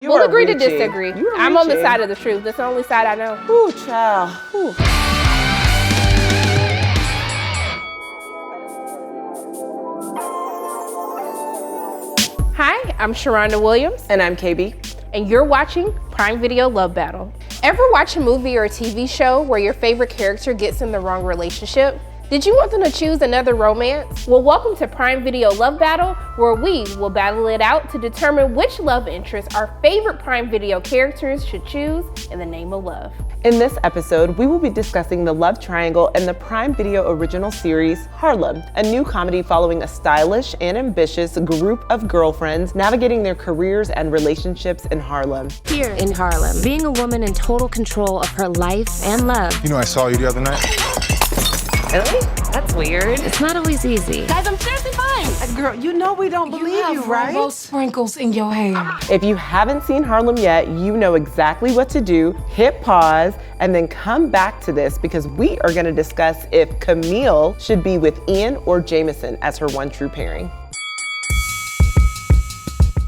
We'll agree to disagree. I'm on the side of the truth. That's the only side I know. Ooh, child. Ooh. Hi, I'm Sharonda Williams. And I'm KB. And you're watching Prime Video Love Battle. Ever watch a movie or a TV show where your favorite character gets in the wrong relationship? Did you want them to choose another romance? Well, welcome to Prime Video Love Battle, where we will battle it out to determine which love interest our favorite Prime Video characters should choose in the name of love. In this episode, we will be discussing the love triangle in the Prime Video original series, Harlem, a new comedy following a stylish and ambitious group of girlfriends navigating their careers and relationships in Harlem. Here in Harlem, being a woman in total control of her life and love. You know, I saw you the other night. Really? That's weird. It's not always easy. Guys, I'm seriously fine. Girl, you know we don't believe you, right? Rainbow sprinkles in your hair. If you haven't seen Harlem yet, you know exactly what to do. Hit pause and then come back to this because we are going to discuss if Camille should be with Ian or Jameson as her one true pairing.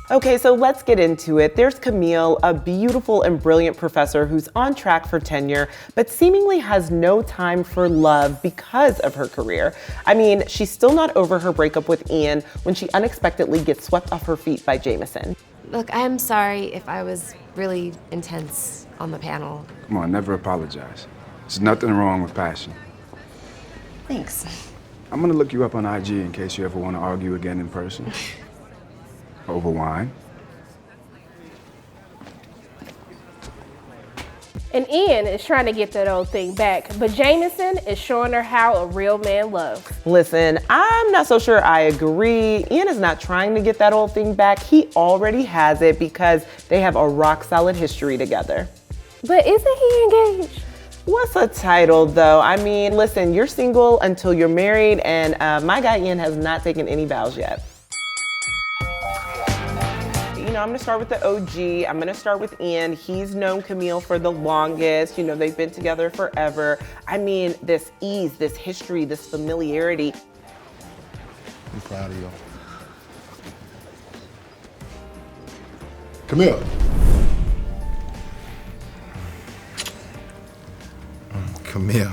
Okay, so let's get into it. There's Camille, a beautiful and brilliant professor who's on track for tenure, but seemingly has no time for love because of her career. I mean, she's still not over her breakup with Ian when she unexpectedly gets swept off her feet by Jameson. Look, I'm sorry if I was really intense on the panel. Come on, never apologize. There's nothing wrong with passion. Thanks. I'm gonna look you up on IG in case you ever want to argue again in person. Over wine. And Ian is trying to get that old thing back, but Jameson is showing her how a real man loves. Listen, I'm not so sure I agree. Ian is not trying to get that old thing back. He already has it because they have a rock solid history together. But isn't he engaged? What's a title though? I mean, listen, you're single until you're married, and my guy Ian has not taken any vows yet. You know, I'm gonna start with the OG. I'm gonna start with Ian. He's known Camille for the longest. You know, they've been together forever. I mean, this ease, this history, this familiarity. I'm proud of you. Camille. Camille.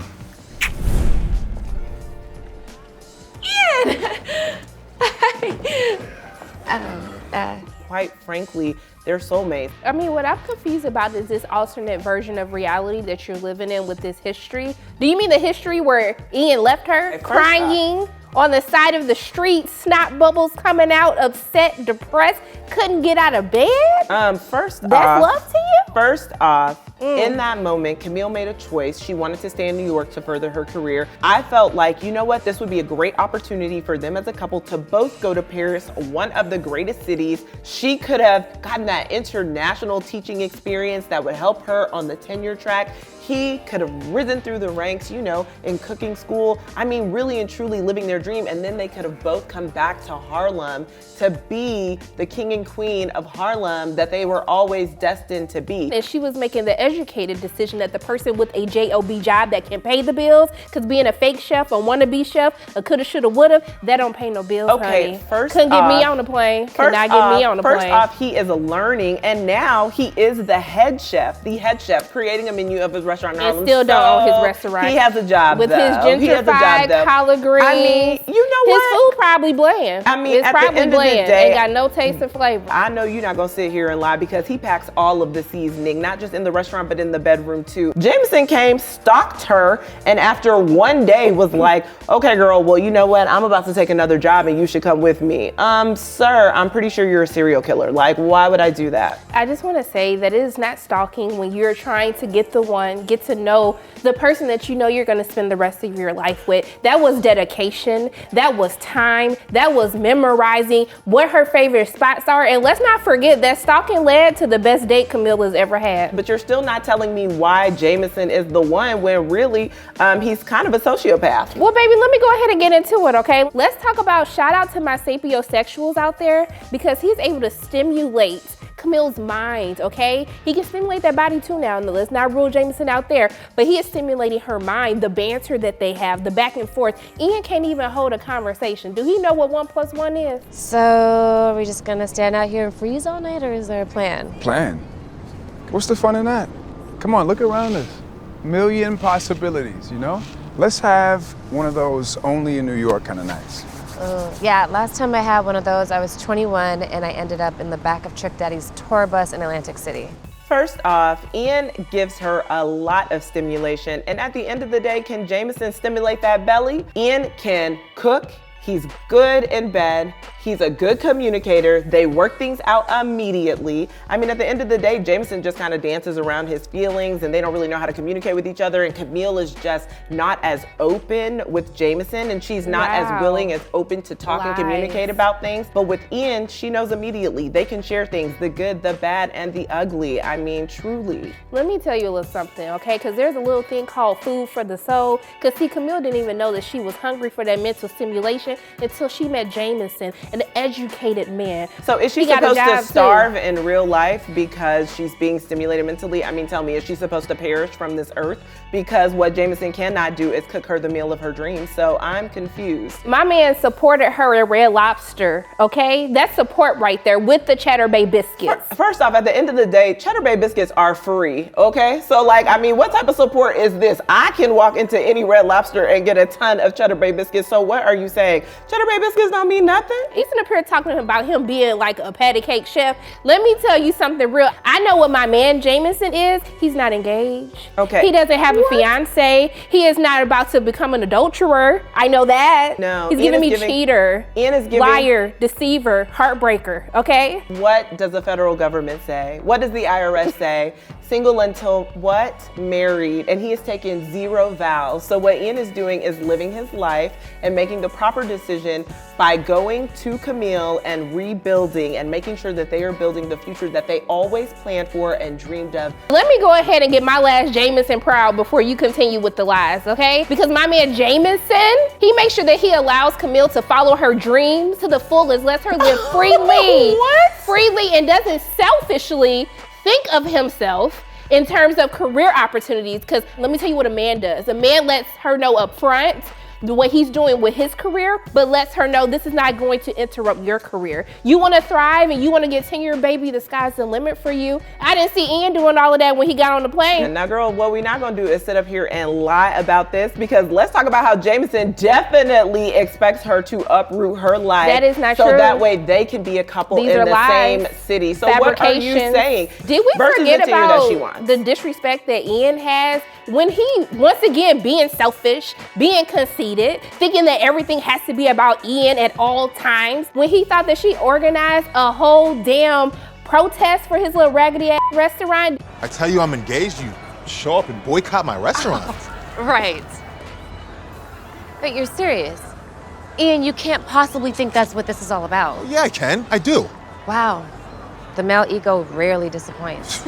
Quite frankly, they're soulmates. I mean, what I'm confused about is this alternate version of reality that you're living in with this history. Do you mean the history where Ian left her crying on the side of the street, snot bubbles coming out, upset, depressed, couldn't get out of bed? First That's off, love to you? First off, in that moment, Camille made a choice. She wanted to stay in New York to further her career. I felt like, you know what, this would be a great opportunity for them as a couple to both go to Paris, one of the greatest cities. She could have gotten that international teaching experience that would help her on the tenure track. He could have risen through the ranks, you know, in cooking school. I mean, really and truly living their dream. And then they could have both come back to Harlem to be the king and queen of Harlem that they were always destined to be. And she was making the educated decision that the person with a job job that can pay the bills, because being a fake chef or wannabe chef, a coulda, shoulda, woulda, that don't pay no bills, Okay, honey. first Couldn't off, get me on the plane. Could not get me on the plane. First off, he is learning, and now he is the head chef, creating a menu of his restaurant in Harlem. And still don't own his restaurant. He has a job with though. his gentrified collard greens. I mean, you know what? His food probably bland. I mean, it's at probably the end bland. of the day, Ain't got no taste and flavor. I know you're not gonna sit here and lie because he packs all of the seasoning, not just in the restaurant, but in the bedroom too. Jameson came, stalked her, and after one day was like, okay girl, well you know what? I'm about to take another job and you should come with me. Sir, I'm pretty sure you're a serial killer. Like, why would I do that? I just wanna say that it is not stalking when you're trying to get to know the person that you know you're gonna spend the rest of your life with. That was dedication, that was time, that was memorizing what her favorite spots are. And let's not forget that stalking led to the best date Camille has ever had. But you're still not telling me why Jameson is the one when really he's kind of a sociopath. Well, baby, let me go ahead and get into it, okay? Let's talk about shout out to my sapiosexuals out there because he's able to stimulate Camille's mind, okay? He can stimulate that body too now. And let's not rule Jameson out there, but he is stimulating her mind, the banter that they have, the back and forth. Ian can't even hold a conversation. Do he know what 1 + 1 is? So, are we just gonna stand out here and freeze all night, or is there a plan? Plan? What's the fun in that? Come on, look around us. Million possibilities, you know? Let's have one of those only in New York kind of nights. Yeah, last time I had one of those, I was 21 and I ended up in the back of Trick Daddy's tour bus in Atlantic City. First off, Ian gives her a lot of stimulation, and at the end of the day, can Jameson stimulate that belly? Ian can cook. He's good in bed. He's a good communicator. They work things out immediately. I mean, at the end of the day, Jameson just kind of dances around his feelings and they don't really know how to communicate with each other. And Camille is just not as open with Jameson, and she's not as willing, as open to talk and communicate about things. But with Ian, she knows immediately. They can share things, the good, the bad, and the ugly. I mean, truly. Let me tell you a little something, okay? Because there's a little thing called food for the soul. Because see, Camille didn't even know that she was hungry for that mental stimulation until she met Jameson, an educated man. So is she supposed to starve in real life because she's being stimulated mentally? I mean, tell me, is she supposed to perish from this earth? Because what Jameson cannot do is cook her the meal of her dreams. So I'm confused. My man supported her at Red Lobster, okay? That's support right there with the Cheddar Bay biscuits. First off, at the end of the day, Cheddar Bay biscuits are free, okay? So like, I mean, what type of support is this? I can walk into any Red Lobster and get a ton of Cheddar Bay biscuits. So what are you saying? Cheddar Bay biscuits don't mean nothing? He's up here talking about him being like a patty cake chef. Let me tell you something real. I know what my man Jameson is. He's not engaged. Okay. He doesn't have a fiance. He is not about to become an adulterer. I know that. No. He's giving me cheater, Ian is giving liar, deceiver, heartbreaker, okay? What does the federal government say? What does the IRS say? Single until what? Married. And he is taking 0 vows. So what Ian is doing is living his life and making the proper decision by going to Camille and rebuilding and making sure that they are building the future that they always planned for and dreamed of. Let me go ahead and get my last Jameson proud before you continue with the lies, okay? Because my man Jameson, he makes sure that he allows Camille to follow her dreams to the fullest, lets her live freely. What? Freely, and doesn't selfishly think of himself in terms of career opportunities. Because let me tell you what a man does. A man lets her know up front what he's doing with his career, but lets her know this is not going to interrupt your career. You want to thrive and you want to get tenure, baby, the sky's the limit for you. I didn't see Ian doing all of that when he got on the plane. And now, girl, what we're not going to do is sit up here and lie about this, because let's talk about how Jameson definitely expects her to uproot her life. That is not true. So true. that way they can be a couple These in are the lies, same city. So what are you saying? Did we Versus forget the tenure about that she wants. the disrespect that Ian has when he, once again, being selfish, being conceited, thinking that everything has to be about Ian at all times, when he thought that she organized a whole damn protest for his little raggedy ass restaurant? I tell you I'm engaged, you show up and boycott my restaurant. Right. But you're serious. Ian, you can't possibly think that's what this is all about. Yeah, I can. I do. Wow. The male ego rarely disappoints.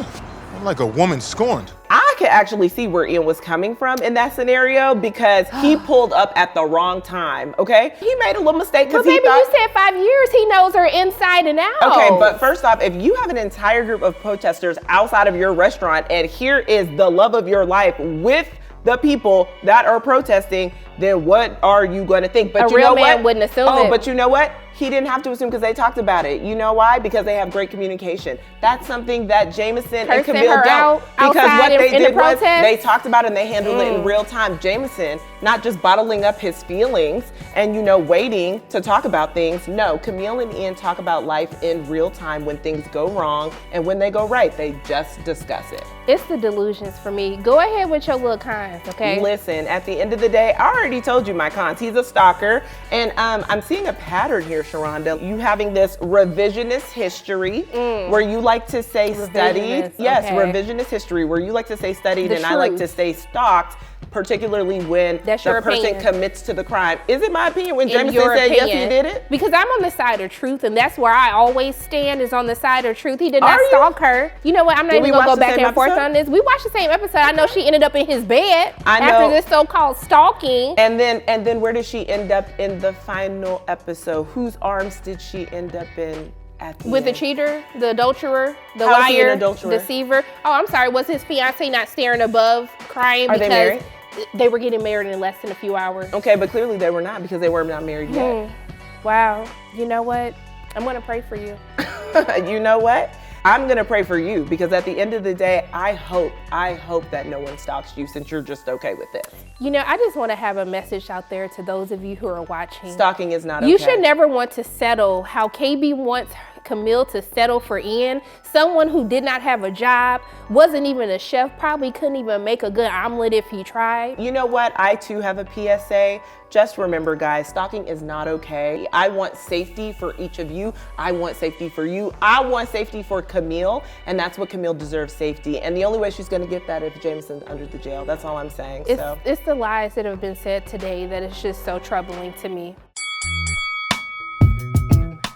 I'm like a woman scorned. I could actually see where Ian was coming from in that scenario, because he pulled up at the wrong time, okay? He made a little mistake because But he baby, thought— you said 5 years. He knows her inside and out. Okay, but first off, if you have an entire group of protesters outside of your restaurant and here is the love of your life with the people that are protesting, then what are you going to think? But A you real know man what? wouldn't assume Oh, it. but you know what? He didn't have to assume because they talked about it. You know why? Because they have great communication. That's something that Jameson and Cursing Camille her don't. out Because outside what they in the did was protest? they talked about it and they handled it in real time. Jameson, not just bottling up his feelings and, you know, waiting to talk about things. No, Camille and Ian talk about life in real time when things go wrong, and when they go right, they just discuss it. It's the delusions for me. Go ahead with your little cons, okay? Listen, at the end of the day, I already told you my cons. He's a stalker, and I'm seeing a pattern here, Sharonda. You having this revisionist history where you like to say studied. Revisionist, Yes, okay. revisionist history where you like to say studied The and I like truth. to say stalked, particularly when That's the your person opinion. commits to the crime. Is it my opinion when In Jameson your said yes, he opinion. did it? Because I'm on the side of truth, and that's where I always stand, is on the side of truth. He did not Are you? stalk her. You know what? I'm not Did we even gonna watch go the back same and forth episode? on this. We watched the same episode. I know she ended up in his bed I know. after this so-called stalking. And then where did she end up in the final episode? Whose arms did she end up in at the With the end. cheater, the adulterer, the How is he an liar, adulterer? deceiver. Oh, I'm sorry. Was his fiance not staring above, crying Are they because married? they were getting married in less than a few hours? Okay, but clearly they were not because they were not married yet. Wow. You know what? I'm gonna pray for you. You know what? I'm gonna pray for you because at the end of the day, I hope that no one stalks you since you're just okay with this. You know, I just want to have a message out there to those of you who are watching. Stalking is not okay. You should never want to settle how KB wants Camille to settle for Ian, someone who did not have a job, wasn't even a chef, probably couldn't even make a good omelet if he tried. You know what? I too have a PSA. Just remember, guys, stalking is not okay. I want safety for each of you. I want safety for you. I want safety for Camille, and that's what Camille deserves, safety. And the only way she's gonna get that if Jameson's under the jail. That's all I'm saying. It's the lies that have been said today that is just so troubling to me.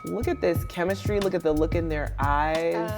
Look at this chemistry. Look at the look in their eyes.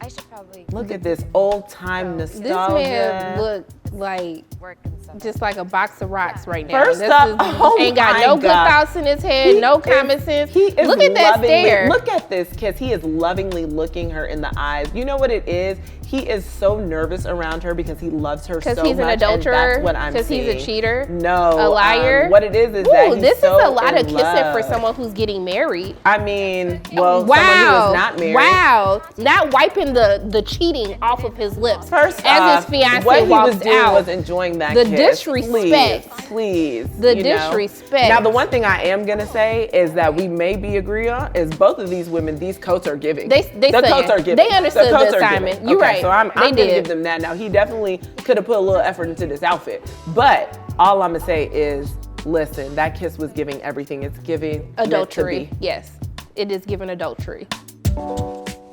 I should probably Look at this old time nostalgia. This man look like work and stuff. just like a box of rocks right now. First This up, is- oh ain't got my no good God. thoughts in his head, no common sense. He is Look at that lovingly- stare. Look at this kiss. He is lovingly looking her in the eyes. You know what it is? He is so nervous around her because he loves her so much. Because he's an and adulterer? that's what I'm Because he's a seeing. cheater? No. A liar? What it is that he's this so is a lot of in kissing for love. someone who's getting married. I mean, well, Wow. someone who is not married. Wow. Not wiping the cheating off of his lips. First as off, his fiance what he walks was doing out. was enjoying that The kiss. disrespect. Please. The you know? disrespect. Now, the one thing I am gonna say is that we may be agreeing on is both of these women, these coats are giving. They the saying. coats are giving. They understood coats the are assignment. giving. You're Okay, right. So I'm They gonna did. give them that. Now, he definitely could have put a little effort into this outfit, but all I'm gonna say is, listen, that kiss was giving everything. It's giving Adultery. meant to be. Yes. It is given adultery.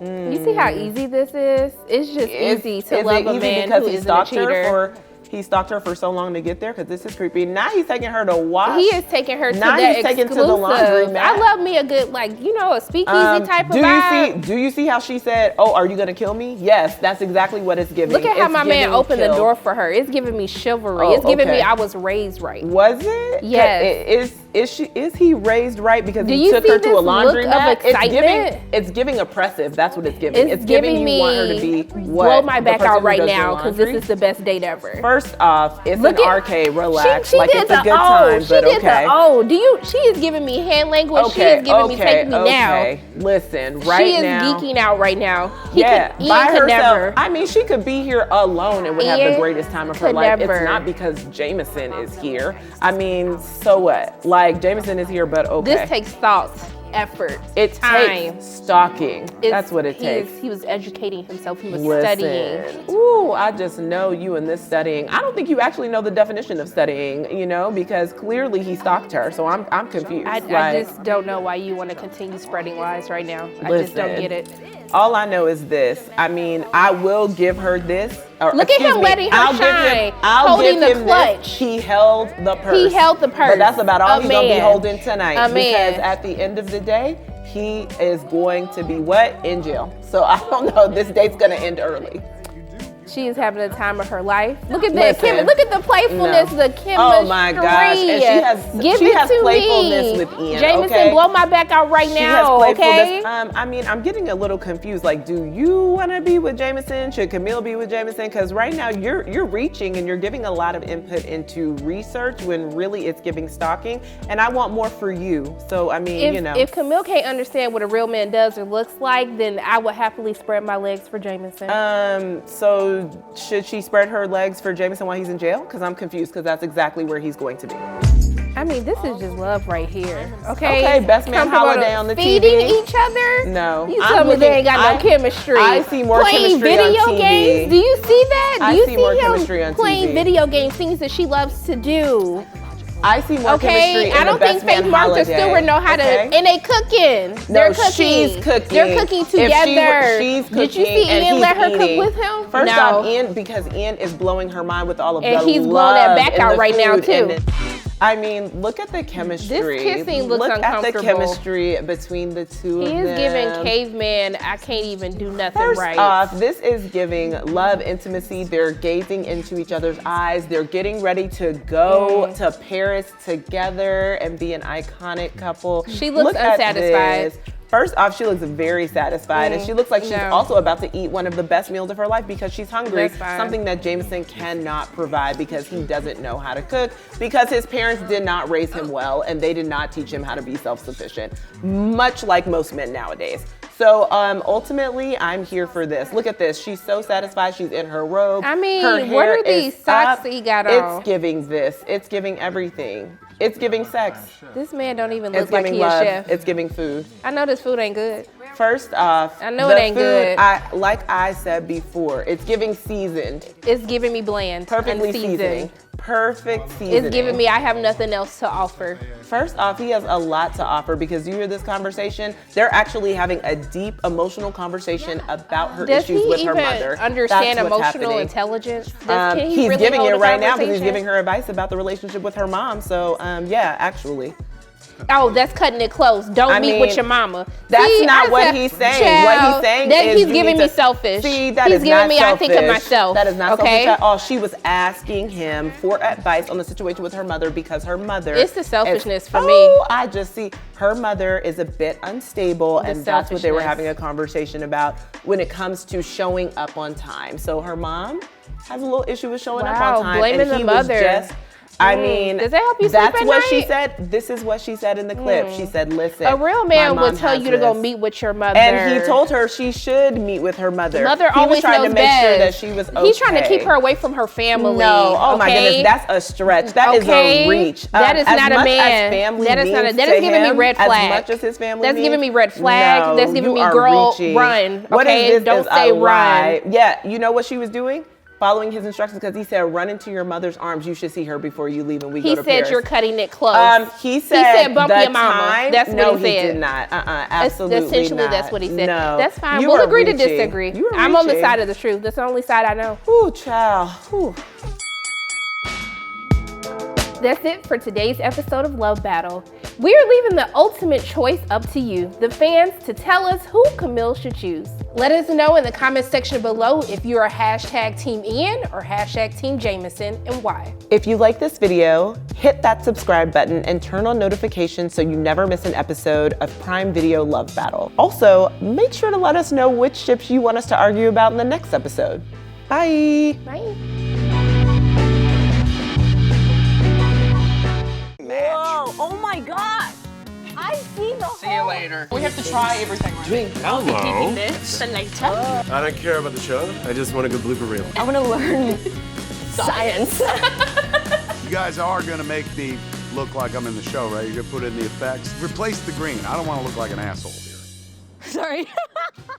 You see how easy this is? It's just easy to Is love it a easy man because who he isn't a stalked cheater. her he stalked her for so long to get there? Because this is creepy. Now he's taking her to wash. He is taking her to Now the he's taking to the laundry exclusive. mat. I love me a good, like, you know, a speakeasy type of do vibe. you see how she said, "Oh, are you gonna kill me?" Yes, that's exactly what it's giving. Look at how It's my man giving opened the kill. door for her. It's giving me chivalry. Oh, It's giving me okay. I was raised right. Was it? Yes. Is he raised right because Do he you took see her to this a laundry look of mat? excitement? It's giving oppressive. That's what it's giving. It's giving giving you want her to me be what? blow my The back person out who right does your now because this laundry? is the best date ever. First off, it's Look an at- arcade. Relax. She Like did it's a the good O. time, She but did okay. the O. She is giving me hand language. She is giving me take me now. Listen, right She is now. geeking out right now. Yeah, Ian by could herself. never. I mean, she could be here alone and would have Ian the greatest time of her could life. never. It's not because Jameson is here. I mean, so what? Like, Jameson is here, but okay. This takes thought, effort, it time. takes stalking. That's what it takes. He was educating himself. He was Listen. studying. Ooh, I just know you in this studying. I don't think you actually know the definition of studying, you know, because clearly he stalked her. So I'm confused. I Like, just don't know why you want to continue spreading lies right now. I just don't Listen. get it. all I know is this. I mean, I will give her this. Or, Look at excuse him me, letting her I'll give shine, him- I'll holding give the him clutch. This. He held the purse. He held the purse. But that's about all A he's gonna be man. holding tonight. A Because man. at the end of the day, he is going to be what? In jail. So I don't know. This date's gonna end early. She is having the time of her life. Look at this. Listen, Look at the playfulness, no. the chemistry. Oh my gosh. And Give she it has to playfulness me. with Ian. Jameson, okay? blow my back out right She now, has okay? playfulness. I mean, I'm getting a little confused. Like, do you want to be with Jameson? Should Camille be with Jameson? Because right now you're reaching and you're giving a lot of input into research when really it's giving stalking. And I want more for you. So I mean, If Camille can't understand what a real man does or looks like, then I would happily spread my legs for Jameson. So should she spread her legs for Jameson while he's in jail? Because I'm confused. Because that's exactly where he's going to be. I mean, this is just love right here. Okay. Okay, best man Comfortable holiday on the feeding TV. each other. No, You I'm tell me they looking- ain't got no chemistry. I see more playing chemistry on video TV. games. Do you see that? Do I you see more him chemistry on playing TV. video games, things that she loves to do? I see more chemistry Okay, in I don't the think best man Faith, Martha holiday. Stewart know how to, okay? and they cooking. No, They're cooking. she's cooking. They're cooking If she together. were- she's cooking Did you see and Ian he's let her eating. cook with him? First no. off, Ian, because Ian is blowing her mind with all of And the he's blowing love that back and out the right now, food too. and the- I mean, look at the chemistry. This kissing looks look at the uncomfortable. chemistry between the two of He them. is giving caveman, I can't even do nothing First right. off, this is giving love, intimacy. They're gazing into each other's eyes. They're getting ready to go to Paris together and be an iconic couple. She looks Look at unsatisfied. this. First off, she looks very satisfied, and she looks like she's also about to eat one of the best meals of her life because she's hungry. Something that Jameson cannot provide because he doesn't know how to cook, because his parents did not raise him well, and they did not teach him how to be self-sufficient, much like most men nowadays. So ultimately, I'm here for this. Look at this. She's so satisfied. She's in her robe. I mean, her hair what are these socks up. that he got on? It's giving this. It's giving everything. It's giving sex. This man don't even It's look like giving he a love. chef. It's giving food. I know this food ain't good. First off, I know it ain't good. Like I said before, it's giving seasoned. It's giving me bland. Perfectly unseasoned. seasoning. Perfect seasoning. It's giving me I have nothing else to offer. First off, he has a lot to offer because you hear this conversation, they're actually having a deep emotional conversation about her issues with her mother. Does he even understand That's what's emotional happening. intelligence? Can he He's really giving hold it a right now because he's conversation? giving her advice about the relationship with her mom. So yeah, actually. Oh, that's cutting it close. Don't meet with your mama. That's not what he's saying. Child, what he's saying that is he's giving me selfish. See, that he's is giving not me selfish. I think of myself. That is not okay? selfish at all. She was asking him for advice on the situation with her mother because her mother. It's the selfishness for me. Oh, I just see her mother is a bit unstable, and that's what they were having a conversation about when it comes to showing up on time. So her mom has a little issue with showing up on time, blaming and the he mother. was just. I mean, does that help you sleep that's at what night? she said. This is what she said in the clip. She said, listen. A real man my would mom tell has you to go this. meet with your mother. And he told her she should meet with her mother. Mother he always was trying knows to make best. sure that she was okay. He's trying to keep her away from her family. No, oh my goodness, that's a stretch. That is a reach. That is not a man. That is giving me red flag. As much as his family That's means, giving me red flag. no, That's giving you me are girl reaching. run. What Okay, is this don't is say a run. lie. Yeah, you know what she was doing? Following his instructions, because he said, run into your mother's arms. You should see her before you leave and we go to Paris. He said you're cutting it close. He said bump your mama. That's what no, he said. he did not. Absolutely Essentially, not. that's what he said. No. That's fine. You We'll are agree to reaching. disagree. You are I'm on the reaching. side of the truth. That's the only side I know. Ooh, child. Ooh. That's it for today's episode of Love Battle. We're leaving the ultimate choice up to you, the fans, to tell us who Camille should choose. Let us know in the comment section below if you're a hashtag Team Ian or hashtag Team Jameson and why. If you like this video, hit that subscribe button and turn on notifications so you never miss an episode of Prime Video Love Battle. Also, make sure to let us know which ships you want us to argue about in the next episode. Bye. Bye. Whoa, oh my gosh. I see the See you later. We have to try everything. Right? Hello. this for later. I don't care about the show. I just want a good blooper reel. I want to learn science. You guys are gonna make me look like I'm in the show, right? You're gonna put in the effects. Replace the green. I don't wanna look like an asshole here. Sorry.